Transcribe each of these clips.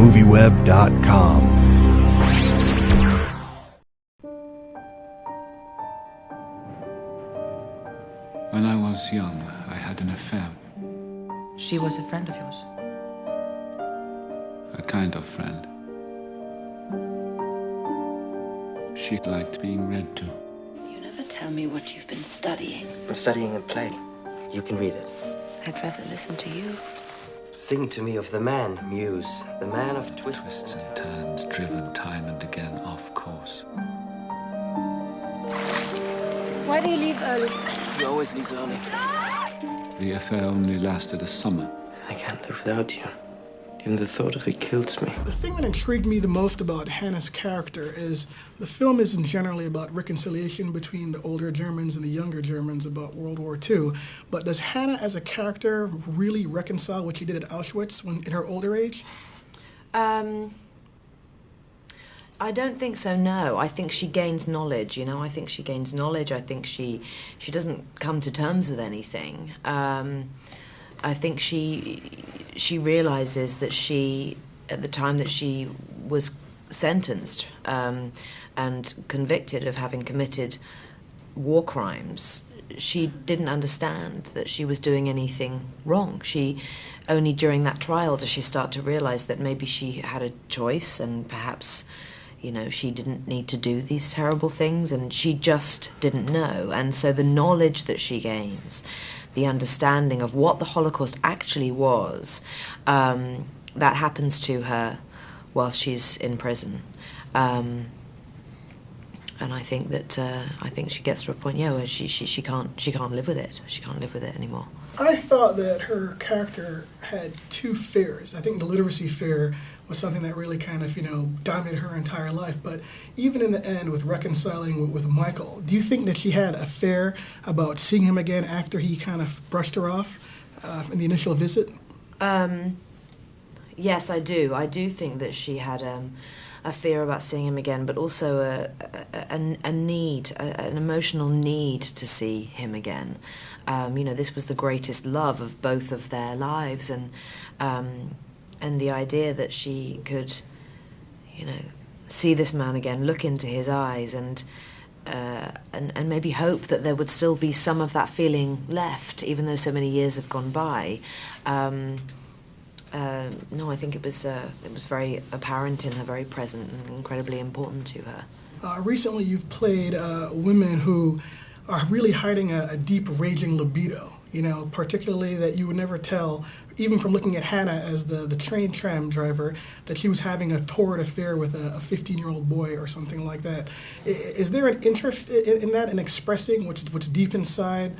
movieweb.com. When I was young, I had an affair. She was a friend of yours? A kind of friend. She liked being read to. You never tell me what you've been studying. I'm studying a play. You can read it. I'd rather listen to you. Sing to me of the man, Muse, the man of Twists and turns, driven time and again off course. Why do you leave early? You always leave early. The affair only lasted a summer. I can't live without you. Even the thought of it kills me. The thing that intrigued me the most about Hannah's character is the film isn't generally about reconciliation between the older Germans and the younger Germans about World War II, but does Hannah as a character really reconcile what she did at Auschwitz when in her older age? I don't think so, no. I think she gains knowledge, you know. I think she gains knowledge. I think she doesn't come to terms with anything. I think she realizes that she, at the time that she was sentenced and convicted of having committed war crimes, she didn't understand that she was doing anything wrong. She only during that trial does she start to realize that maybe she had a choice and perhaps, you know, she didn't need to do these terrible things, and she just didn't know. And so the knowledge that she gains, the understanding of what the Holocaust actually was, that happens to her while she's in prison. And I think that I think she gets to a point, yeah, where she can't live with it. She can't live with it anymore. I thought that her character had two fears. I think the literacy fear was something that really kind of, you know, dominated her entire life. But even in the end, with reconciling with Michael, do you think that she had a fear about seeing him again after he kind of brushed her off in the initial visit? Yes, I do. I do think that she had a fear about seeing him again, but also a need, an emotional need to see him again. You know, this was the greatest love of both of their lives, and the idea that she could, you know, see this man again, look into his eyes, and maybe hope that there would still be some of that feeling left, even though so many years have gone by. No, I think it was very apparent in her, very present and incredibly important to her. Recently you've played women who are really hiding a deep, raging libido, you know, particularly that you would never tell, even from looking at Hannah as the train tram driver, that she was having a torrid affair with a 15-year-old boy or something like that. Is there an interest in that, in expressing what's deep inside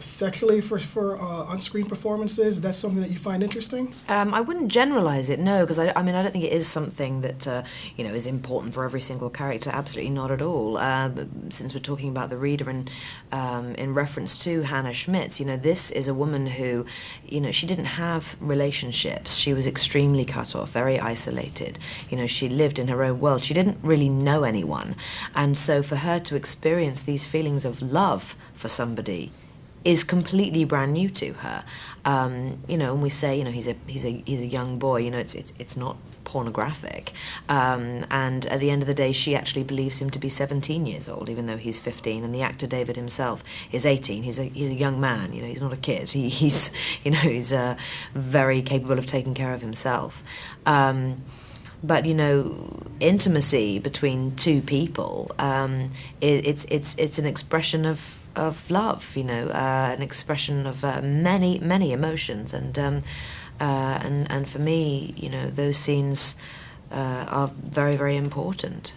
sexually for on-screen performances? That's something that you find interesting? I wouldn't generalize it, no, because I mean, I don't think it is something that, you know, is important for every single character. Absolutely not at all. Since we're talking about the reader and in reference to Hannah Schmitz, you know, this is a woman who, you know, she didn't have relationships. She was extremely cut off, very isolated. You know, she lived in her own world. She didn't really know anyone. And so for her to experience these feelings of love for somebody is completely brand new to her. You know, when we say, you know, he's a young boy, you know, it's not pornographic. And at the end of the day, she actually believes him to be 17 years old, even though he's 15. And the actor David himself is 18. He's a young man. You know, he's not a kid. He's you know, he's very capable of taking care of himself. But you know, intimacy between two people, it's an expression of love. You know, an expression of many emotions, and for me, you know, those scenes are very, very important.